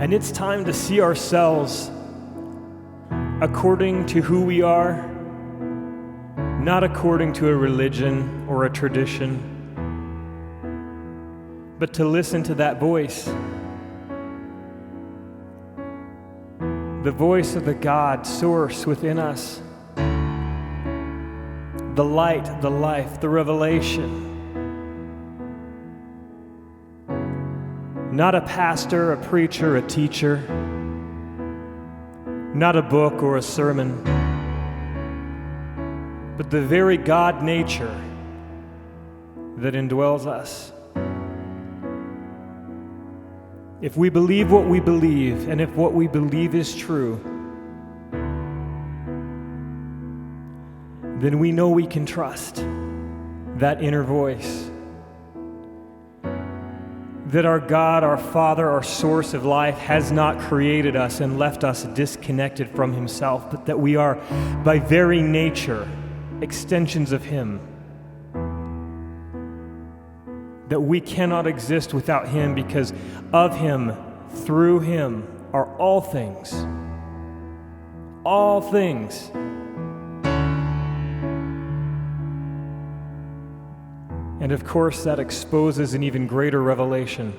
And it's time to see ourselves according to who we are, not according to a religion or a tradition, but to listen to that voice, the voice of the God source within us, the light, the life, the revelation. Not a pastor, a preacher, a teacher, not a book or a sermon, but the very God nature that indwells us. If we believe what we believe, and if what we believe is true, then we know we can trust that inner voice. That our God, our Father, our source of life has not created us and left us disconnected from Himself, but that we are, by very nature, extensions of Him. That we cannot exist without Him, because of Him, through Him, are all things. All things. And of course, that exposes an even greater revelation.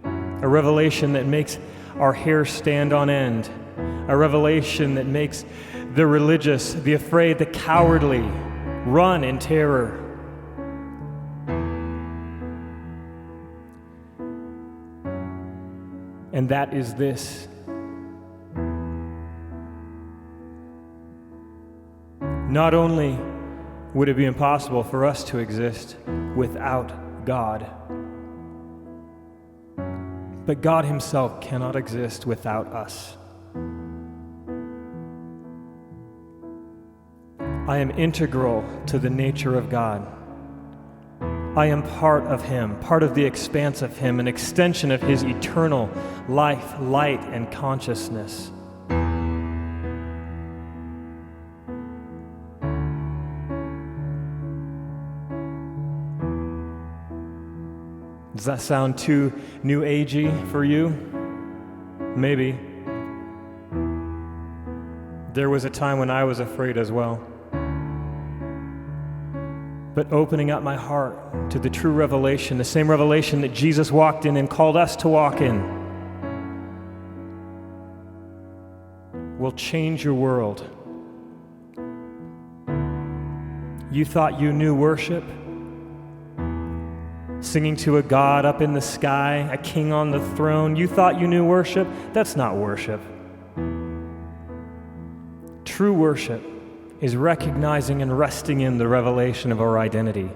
A revelation that makes our hair stand on end. A revelation that makes the religious, the afraid, the cowardly run in terror. And that is this. Not only would it be impossible for us to exist without God, but God Himself cannot exist without us. I am integral to the nature of God. I am part of Him, part of the expanse of Him, an extension of His eternal life, light, and consciousness. Does that sound too new agey for you? Maybe. There was a time when I was afraid as well. But opening up my heart to the true revelation, the same revelation that Jesus walked in and called us to walk in, will change your world. You thought you knew worship? Singing to a God up in the sky, a king on the throne. You thought you knew worship? That's not worship. True worship is recognizing and resting in the revelation of our identity.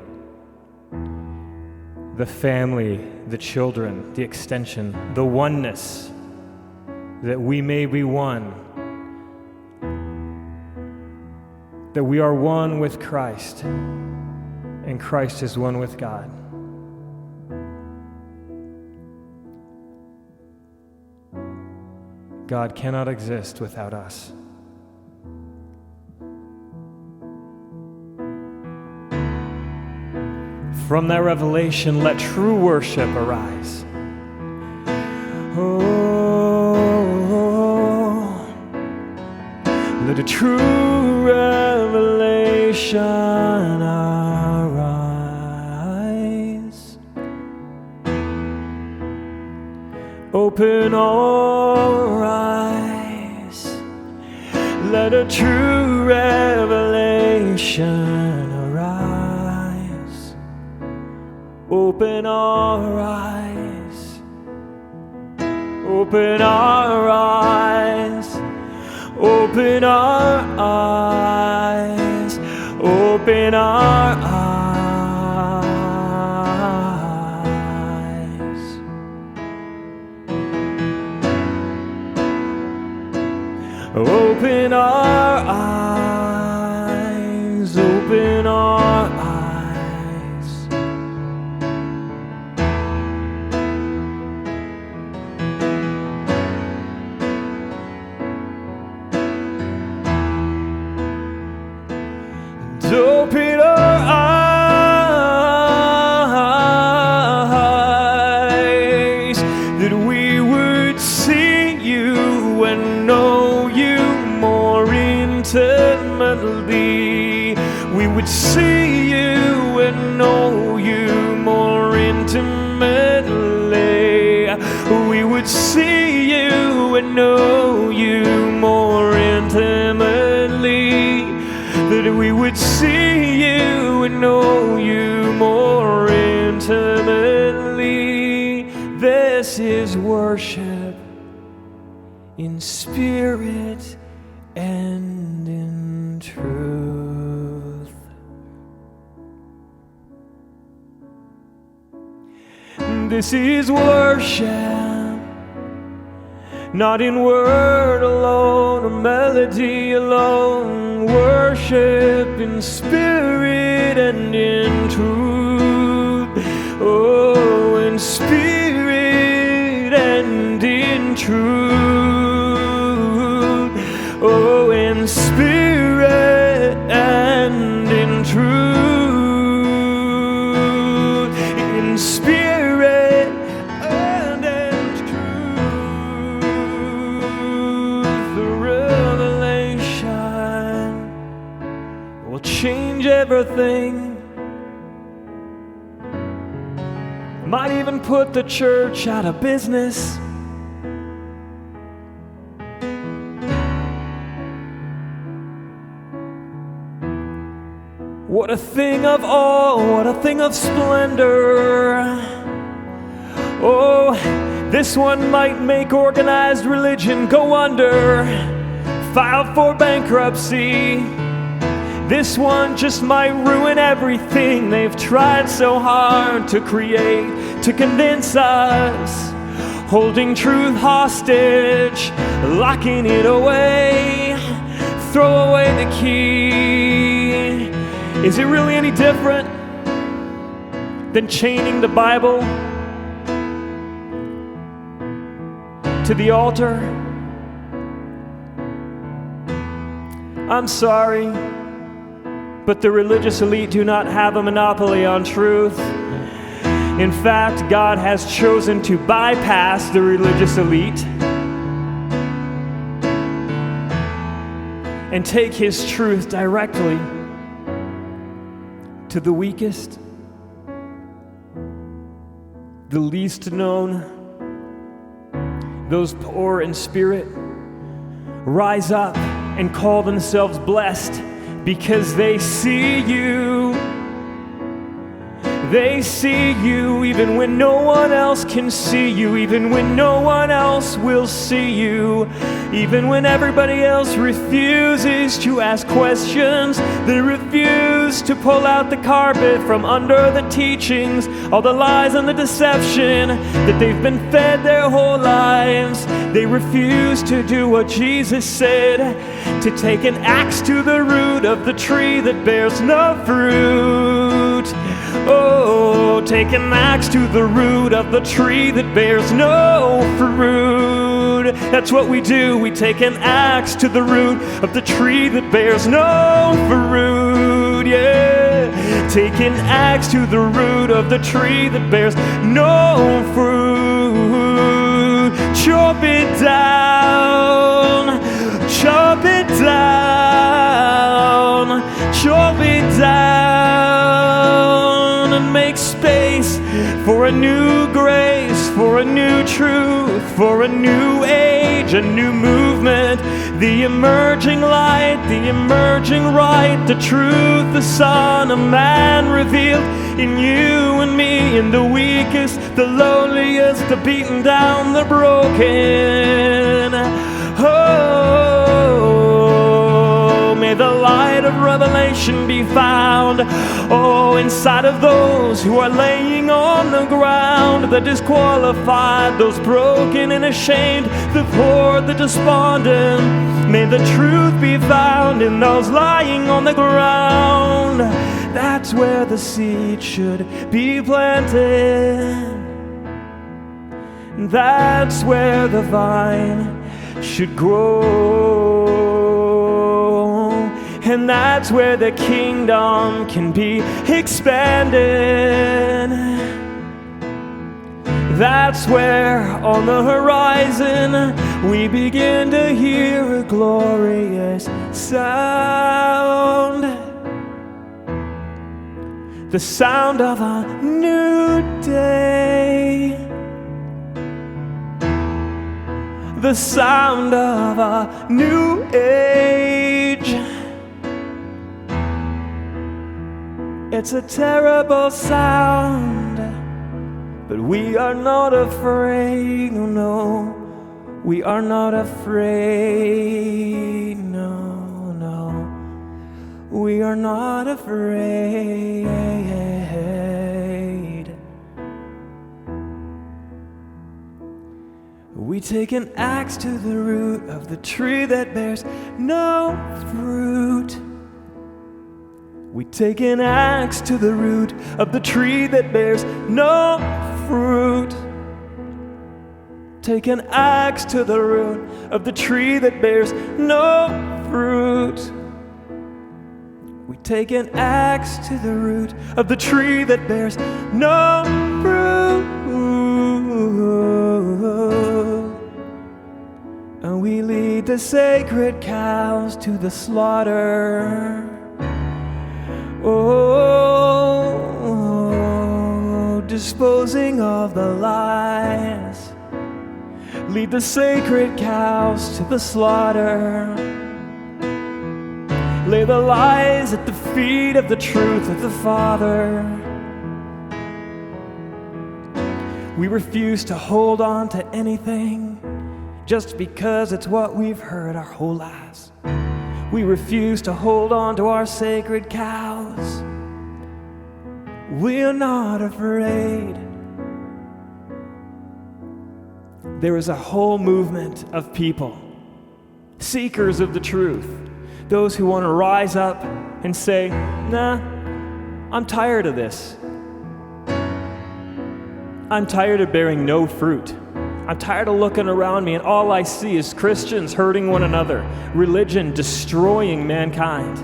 The family, the children, the extension, the oneness, that we may be one. That we are one with Christ, and Christ is one with God. God cannot exist without us. From that revelation, let true worship arise. Oh, let a true revelation arise. Open our eyes. Let a true revelation arise. Open our eyes. Open our eyes. Open our eyes. Open our eyes. Open our eyes, open our eyes. And open our eyes. we would see you and know you more intimately. We would see you and know you more intimately. That we would see you and know you more intimately. This is worship in spirit and in truth. This is worship, not in word alone or melody alone. Worship in spirit and in truth. Oh, in spirit and in truth. Oh, in spirit and in truth. In spirit and in truth. The revelation will change everything. Might even put the church out of business. What a thing of awe, what a thing of splendor. Oh, this one might make organized religion go under, file for bankruptcy. This one just might ruin everything they've tried so hard to create, to convince us, holding truth hostage, locking it away, throw away the key. Is it really any different than chaining the Bible to the altar? I'm sorry, but the religious elite do not have a monopoly on truth. In fact, God has chosen to bypass the religious elite and take His truth directly to the weakest, the least known, those poor in spirit. Rise up and call themselves blessed, because they see you. They see you even when no one else can see you, even when no one else will see you, even when everybody else refuses to ask questions. They refuse to pull out the carpet from under the teachings, all the lies and the deception that they've been fed their whole lives. They refuse to do what Jesus said, to take an axe to the root of the tree that bears no fruit. Oh, take an axe to the root of the tree that bears no fruit. That's what we do. We take an axe to the root of the tree that bears no fruit. Yeah, take an axe to the root of the tree that bears no fruit. Chop it down, chop it down, chop it down, and make space for a new grace, for a new truth, for a new age, a new movement. The emerging light, the emerging right, the truth, the Son of Man revealed in you and me, in the weakest, the lowliest, the beaten down, the broken. Oh, may the light of revelation be found, oh, inside of those who are laying on the ground, the disqualified, those broken and ashamed, the poor, the despondent. May the truth be found in those lying on the ground. That's where the seed should be planted. That's where the vine should grow. And that's where the kingdom can be expanded. That's where on the horizon we begin to hear a glorious sound. the sound of a new day, the sound of a new age. It's a terrible sound, but we are not afraid, no, we are not afraid, no, we are not afraid. We take an axe to the root of the tree that bears no fruit. We take an axe to the root of the tree that bears no fruit. Take an axe to the root of the tree that bears no fruit. We take an axe to the root of the tree that bears no fruit. And we lead the sacred cows to the slaughter. Oh, disposing of the lies. Lead the sacred cows to the slaughter. Lay the lies at the feet of the truth of the Father. We refuse to hold on to anything just because it's what we've heard our whole lives. We refuse to hold on to our sacred cows. We're not afraid. There is a whole movement of people, seekers of the truth, those who want to rise up and say, nah, I'm tired of this. I'm tired of bearing no fruit. I'm tired of looking around me and all I see is Christians hurting one another, religion destroying mankind.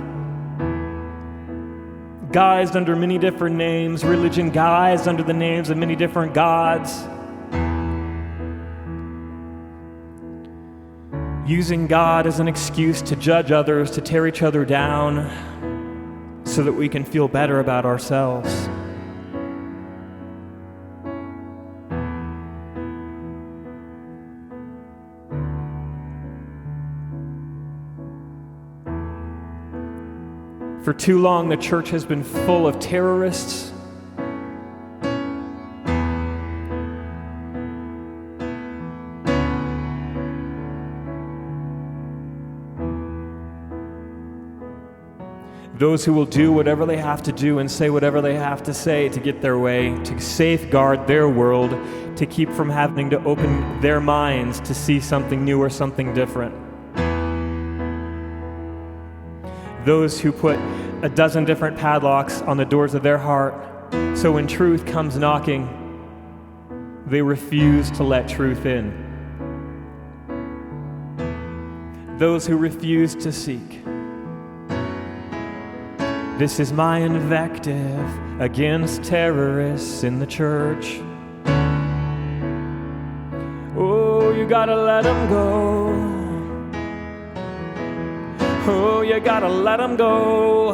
Guised under many different names, religion guised under the names of many different gods. Using God as an excuse to judge others, to tear each other down, so that we can feel better about ourselves. For too long, the church has been full of terrorists, those who will do whatever they have to do and say whatever they have to say to get their way, to safeguard their world, to keep from having to open their minds to see something new or something different. Those who put a dozen different padlocks on the doors of their heart, so when truth comes knocking, they refuse to let truth in. Those who refuse to seek. This is my invective against terrorists in the church. Oh, you gotta let them go. Oh, you gotta let them go.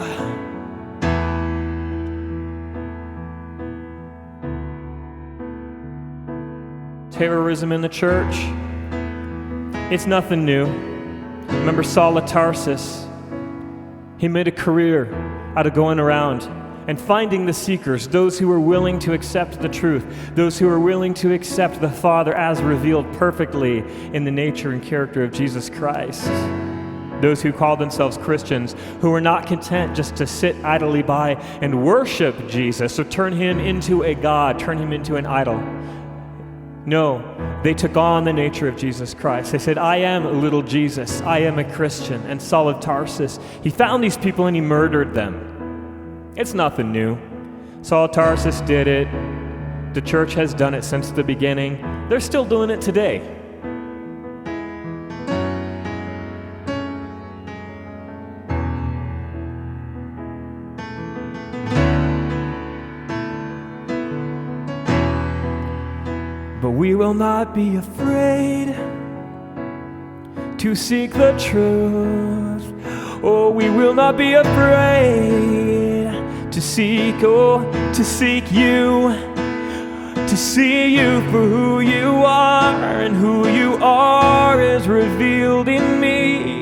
Terrorism in the church, it's nothing new. Remember Saul of Tarsus? He made a career out of going around and finding the seekers, those who were willing to accept the truth, those who were willing to accept the Father as revealed perfectly in the nature and character of Jesus Christ. Those who called themselves Christians, who were not content just to sit idly by and worship Jesus, or turn him into a god, turn him into an idol. No, they took on the nature of Jesus Christ. They said, I am little Jesus, I am a Christian. And Saul of Tarsus, he found these people and he murdered them. It's nothing new. Saul of Tarsus did it. The church has done it since the beginning. They're still doing it today. But we will not be afraid to seek the truth. Oh, we will not be afraid to to seek, oh, to seek you, to see you for who you are, and who you are is revealed in me.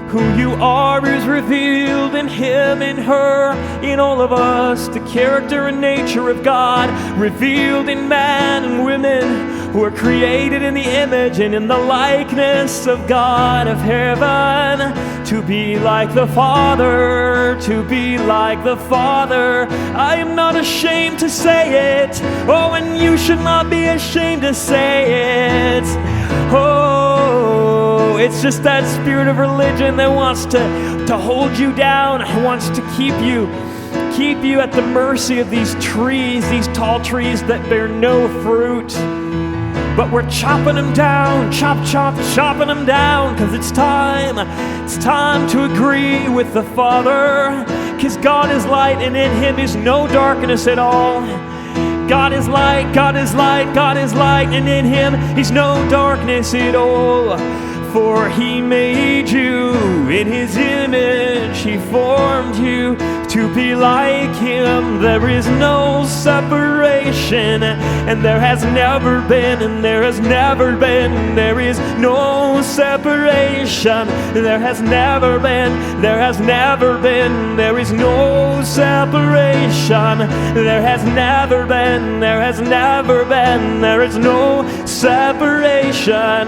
Who you are is revealed in him, in her, in all of us. The character and nature of God revealed in man and women who are created in the image and in the likeness of God of heaven. To be like the Father, to be like the Father. I am not ashamed to say it. Oh, and you should not be ashamed to say it. Oh, it's just that spirit of religion that wants to hold you down, wants to keep you at the mercy of these trees, these tall trees that bear no fruit. But we're chopping them down, chopping them down, because it's time to agree with the Father, because God is light, and in him is no darkness at all. God is light, God is light, God is light, and in him is no darkness at all. For he made you in his image, he formed you to be like him. There is no separation, and there has never been, and there has never been. There is no separation, there has never been, there has never been. There is no separation, there has never been, there has never been. There is no separation,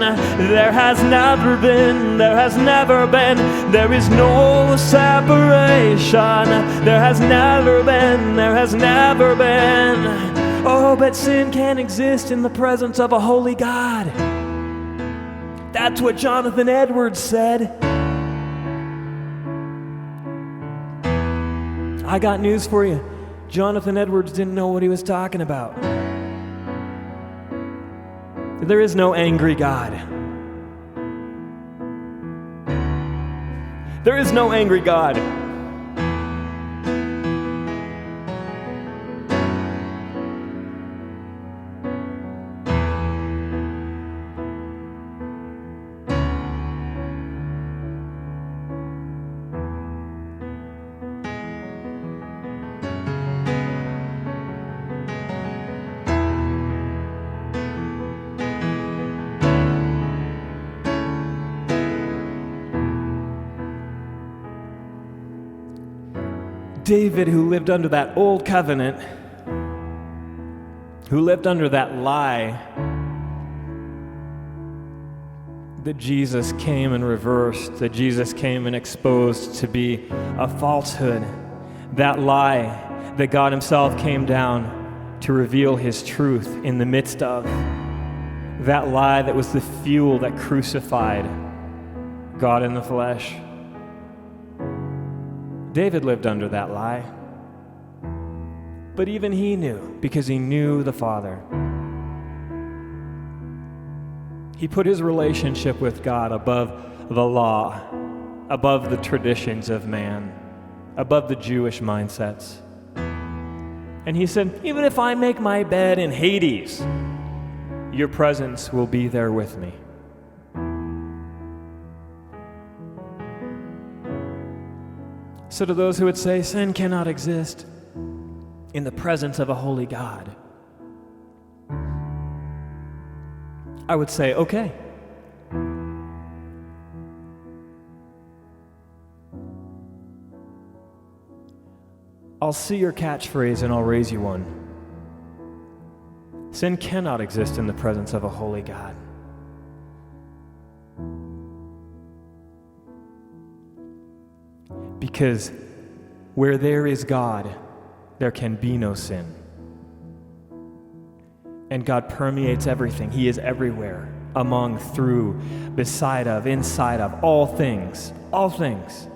there has never been, there has never been. There is no separation, there has never been, there has never been. Oh, but sin can't exist in the presence of a holy God. That's what Jonathan Edwards said. I got news for you. Jonathan Edwards didn't know what he was talking about. There is no angry God. There is no angry God. David, who lived under that old covenant, who lived under that lie that Jesus came and reversed, that Jesus came and exposed to be a falsehood, that lie that God himself came down to reveal his truth in the midst of, that lie that was the fuel that crucified God in the flesh. David lived under that lie. But even he knew, because he knew the Father. He put his relationship with God above the law, above the traditions of man, above the Jewish mindsets. And he said, even if I make my bed in Hades, your presence will be there with me. So to those who would say sin cannot exist in the presence of a holy God, I would say, okay. I'll see your catchphrase and I'll raise you one. Sin cannot exist in the presence of a holy God. Because where there is God, there can be no sin. And God permeates everything. He is everywhere, among, through, beside of, inside of, all things. All things.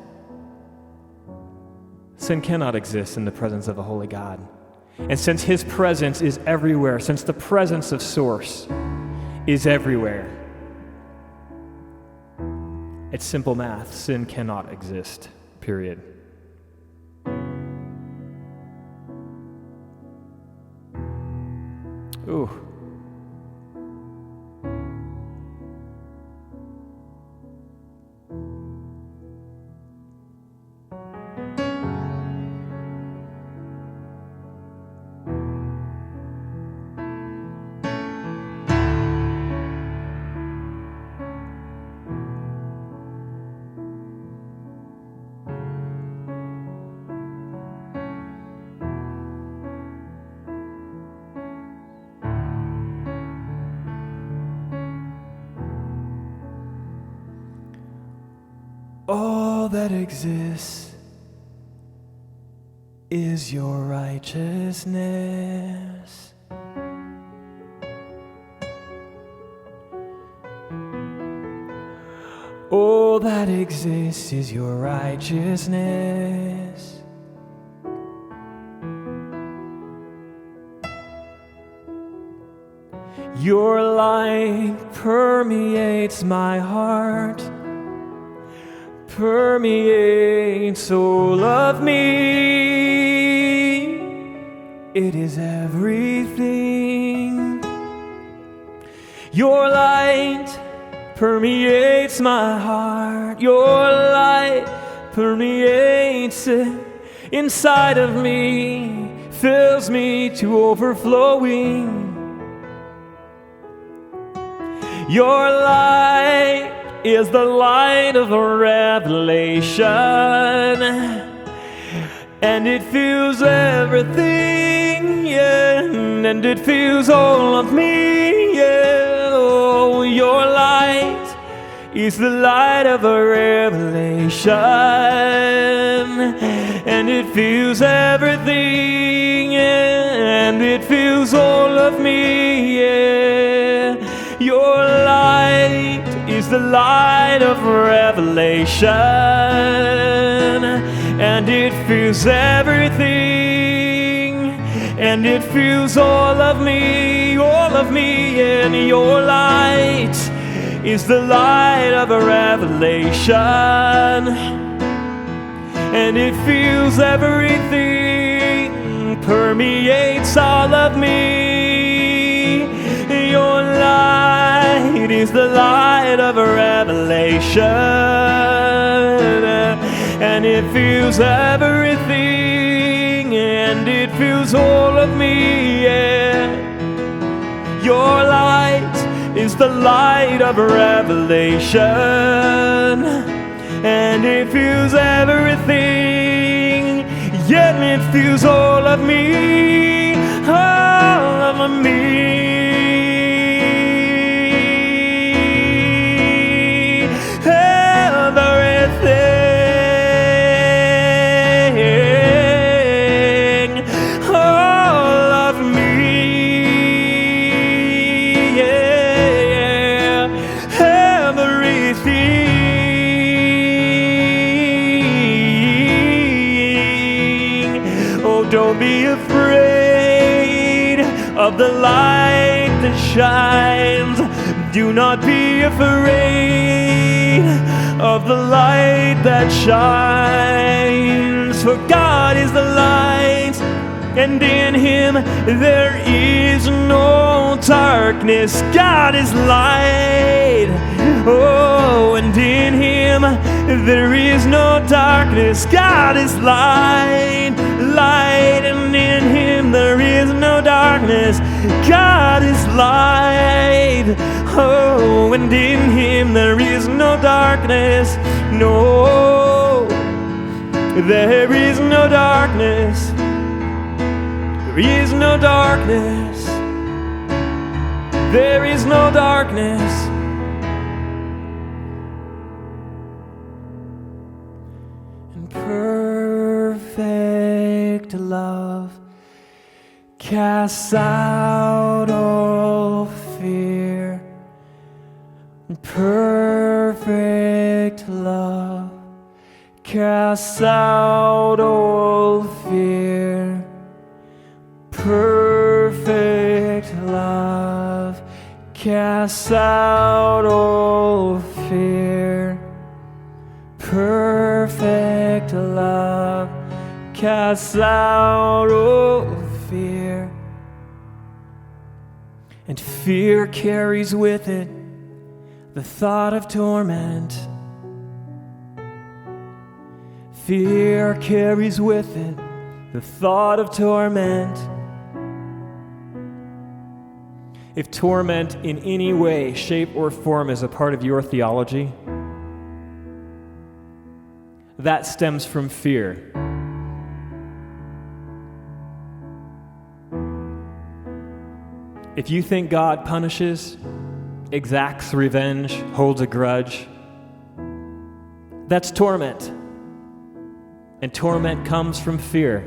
Sin cannot exist in the presence of a holy God. And since his presence is everywhere, since the presence of Source is everywhere, it's simple math. Sin cannot exist. Period. Ooh. All that exists is your righteousness. All that exists is your righteousness. Your light permeates my heart, permeates all of me. It is everything. Your light permeates my heart. Your light permeates inside of me, fills me to overflowing. Your light is the light of a revelation, and it fills everything, yeah, and it fills all of me, yeah. Oh, your light is the light of a revelation, and it fills everything, yeah, and it fills all of me, yeah. Your light is the light of revelation, and it fills everything, and it fills all of me, and your light is the light of a revelation, and it fills everything, permeates all of me. Your light is the light of a revelation, and it fills everything, and it fills all of me, yeah. Your light is the light of a revelation, and it fills everything, yet it fills all of me, all of me. Don't be afraid of the light that shines. Do not be afraid of the light that shines. For God is the light, and in Him there is no darkness. God is light, oh, and in Him there is no darkness. God is light, light, and in Him there is no darkness. God is light, oh, and in Him there is no darkness. No, there is no darkness. There is no darkness. There is no darkness. And perfect love casts out all fear. And perfect love casts out all fear. Perfect love casts out all fear. Perfect love casts out all fear. And fear carries with it the thought of torment. Fear carries with it the thought of torment. If torment in any way, shape, or form is a part of your theology, that stems from fear. If you think God punishes, exacts revenge, holds a grudge, That's torment. And torment comes from fear.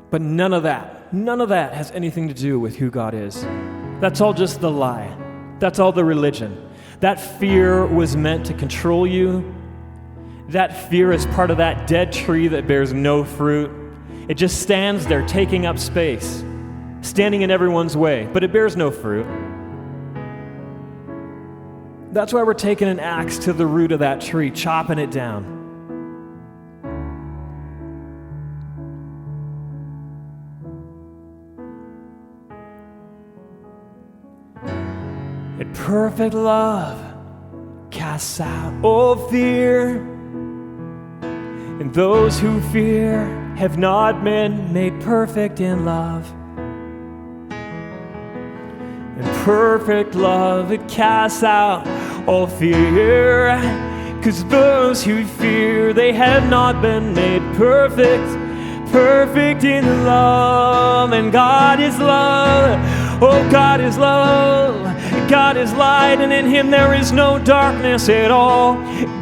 But none of that has anything to do with who God is. That's all just the lie. That's all the religion. That fear was meant to control you. That fear is part of that dead tree that bears no fruit. It just stands there taking up space, standing in everyone's way, but it bears no fruit. That's why we're taking an axe to the root of that tree, chopping it down. And perfect love casts out all fear, and those who fear have not been made perfect in love. And perfect love, it casts out all fear, 'cause those who fear, they have not been made perfect in love. And God is love. Oh, God is love. God is light, and in him there is no darkness at all.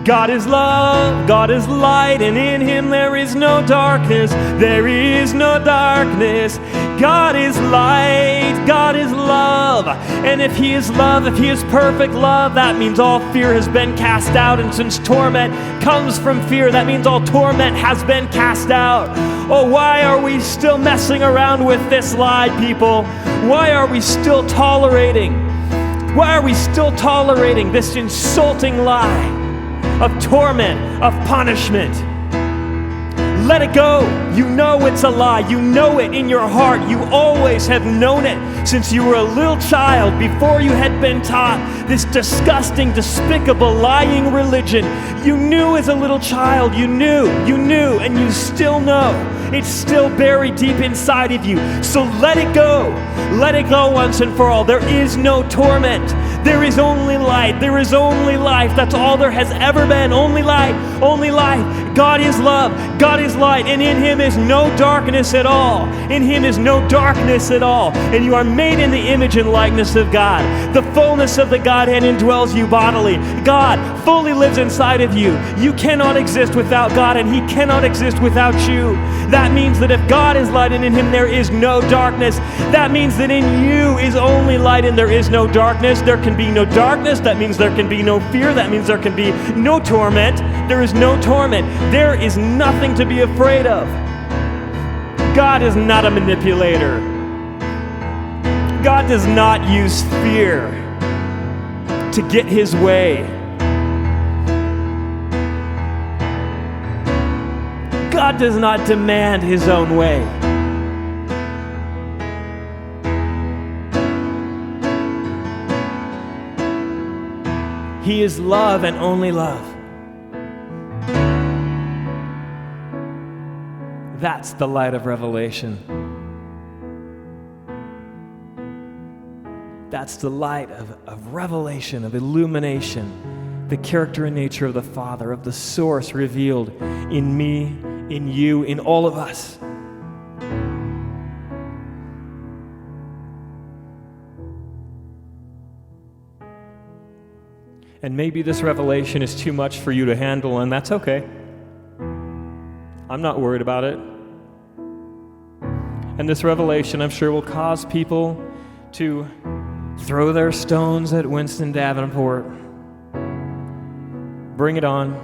God is love, God is light, and in him there is no darkness. There is no darkness. God is light, God is love. And if he is love, if he is perfect love, that means all fear has been cast out. And since torment comes from fear, that means all torment has been cast out. Oh, why are we still messing around with this lie, people? Why are we still tolerating? Why are we still tolerating this insulting lie of torment, of punishment? Let it go. You know it's a lie. You know it in your heart. You always have known it since you were a little child, before you had been taught this disgusting, despicable, lying religion. You knew as a little child. You knew, and you still know. It's still buried deep inside of you. So let it go. Let it go once and for all. There is no torment. There is only light. There is only life. That's all there has ever been. Only light. Only life. God is love. God is light. And in him is no darkness at all. In him is no darkness at all. And you are made in the image and likeness of God. The fullness of the Godhead indwells you bodily. God fully lives inside of you. You cannot exist without God, and he cannot exist without you. That means that if God is light and in him there is no darkness, that means that in you is only light and there is no darkness. There can be no darkness. That means there can be no fear. That means there can be no torment. There is no torment. There is nothing to be afraid of. God is not a manipulator. God does not use fear to get his way. God does not demand his own way. He is love and only love. That's the light of revelation. That's the light of revelation, of illumination, the character and nature of the Father, of the source revealed in me, in you, in all of us. And maybe this revelation is too much for you to handle, and that's okay. I'm not worried about it. And this revelation, I'm sure, will cause people to throw their stones at Winston Davenport. Bring it on.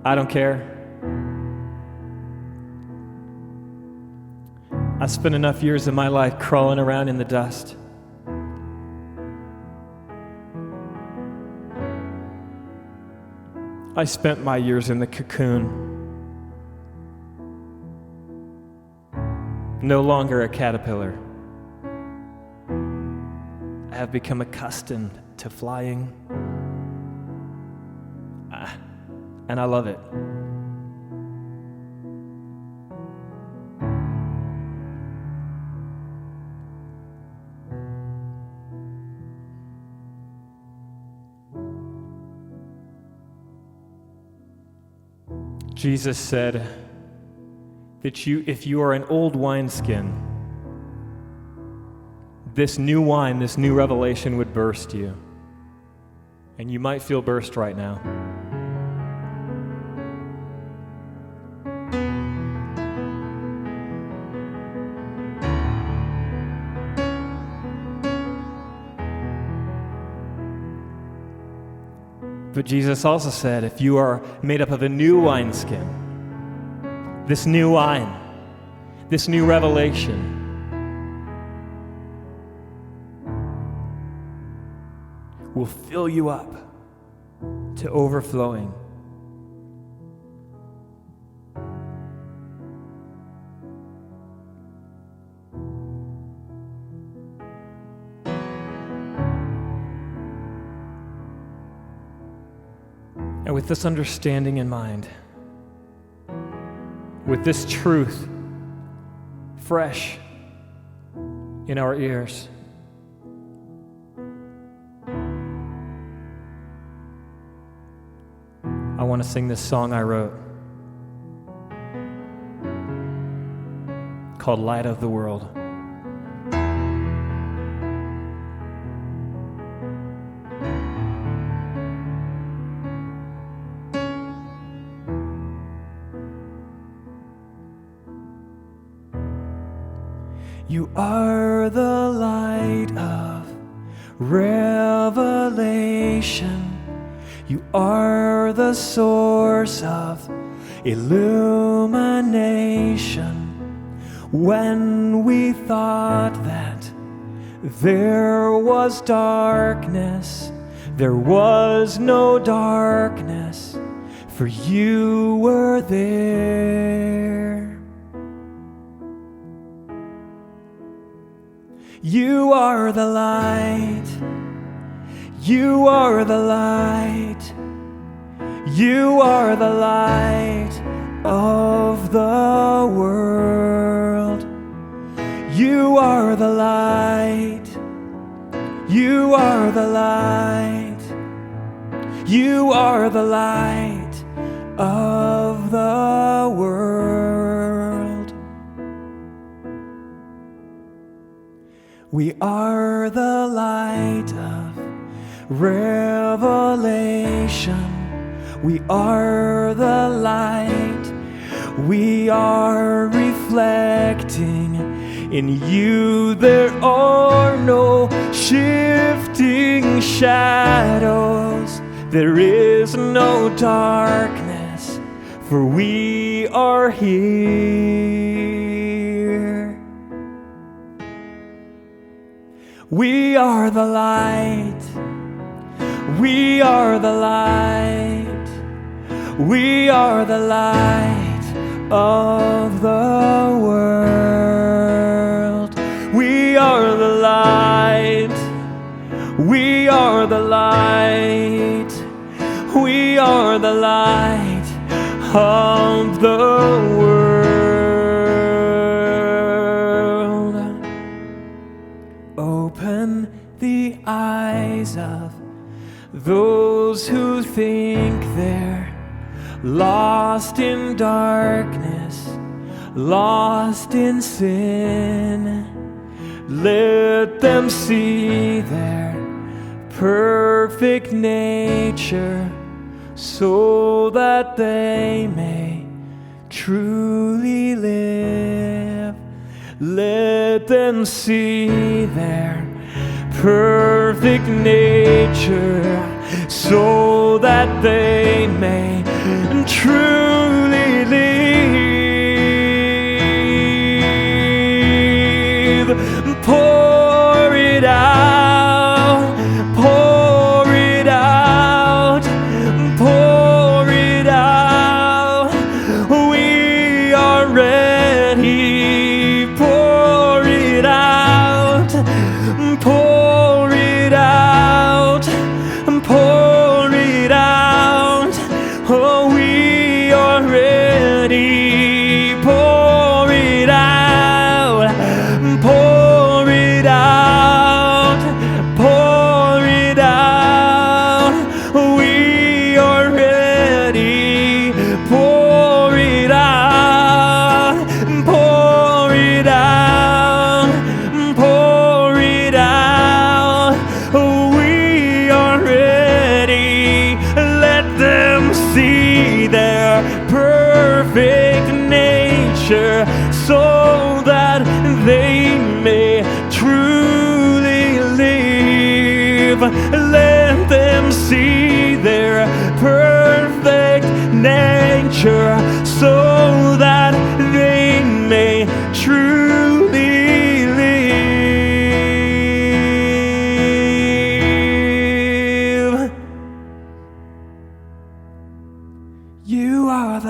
I don't care. I spent enough years of my life crawling around in the dust. I spent my years in the cocoon. No longer a caterpillar. I have become accustomed to flying. And I love it. Jesus said that if you are an old wineskin, this new wine, this new revelation would burst you. And you might feel burst right now. But Jesus also said, if you are made up of a new wineskin, this new wine, this new revelation, will fill you up to overflowing. And with this understanding in mind, with this truth fresh in our ears, I want to sing this song I wrote called Light of the World. You are the light of revelation. You are the source of illumination. When we thought that there was darkness, there was no darkness, for you were there. You are the light. You are the light. You are the light of the world. You are the light. You are the light. You are the light of the world. We are the light of revelation. We are the light. We are reflecting. In you there are no shifting shadows. There is no darkness, for we are here. We are the light. We are the light. We are the light of the world. We are the light. We are the light. We are the light of the world. Open the eyes of those who think they're lost in darkness, lost in sin. Let them see their perfect nature, so that they may truly live. Let them see their perfect nature, so that they may truly live. Pour it out, pour it out, pour it out. We are ready. Pour it out, pour it out, pour it out.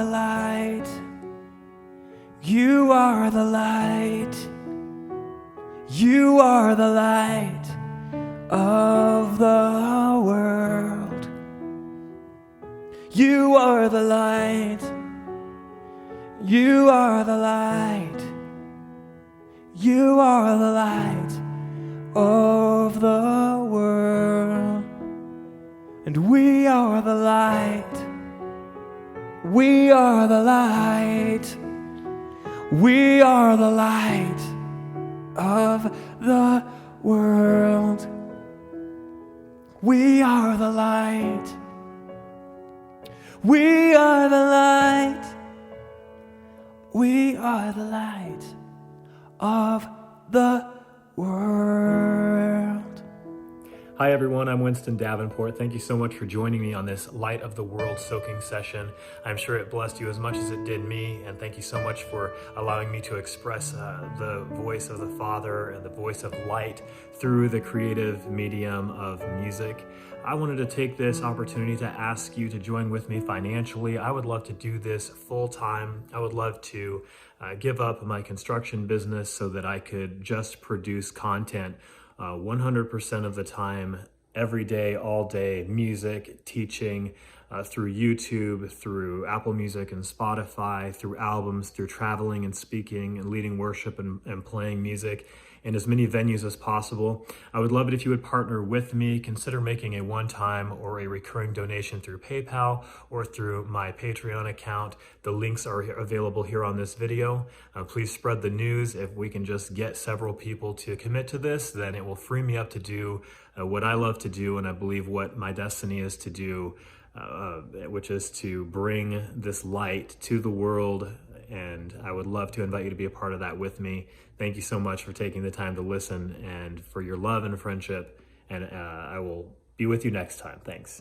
light. You are the light. You are the light of the world. You are the light. You are the light. You are the light of the world. And we are the light. We are the light. We are the light of the world. We are the light. We are the light. We are the light of the world. Hi everyone, I'm Winston Davenport. Thank you so much for joining me on this Light of the World soaking session. I'm sure it blessed you as much as it did me, and thank you so much for allowing me to express the voice of the Father and the voice of light through the creative medium of music. I wanted to take this opportunity to ask you to join with me financially. I would love to do this full time. I would love to give up my construction business so that I could just produce content 100% of the time, every day, all day, music, teaching, through YouTube, through Apple Music and Spotify, through albums, through traveling and speaking and leading worship and playing music in as many venues as possible. I would love it if you would partner with me. Consider making a one-time or a recurring donation through PayPal or through my Patreon account. The links are available here on this video. Please spread the news. If we can just get several people to commit to this, then it will free me up to do what I love to do, and I believe what my destiny is to do, which is to bring this light to the world. And I would love to invite you to be a part of that with me. Thank you so much for taking the time to listen and for your love and friendship. And I will be with you next time. Thanks.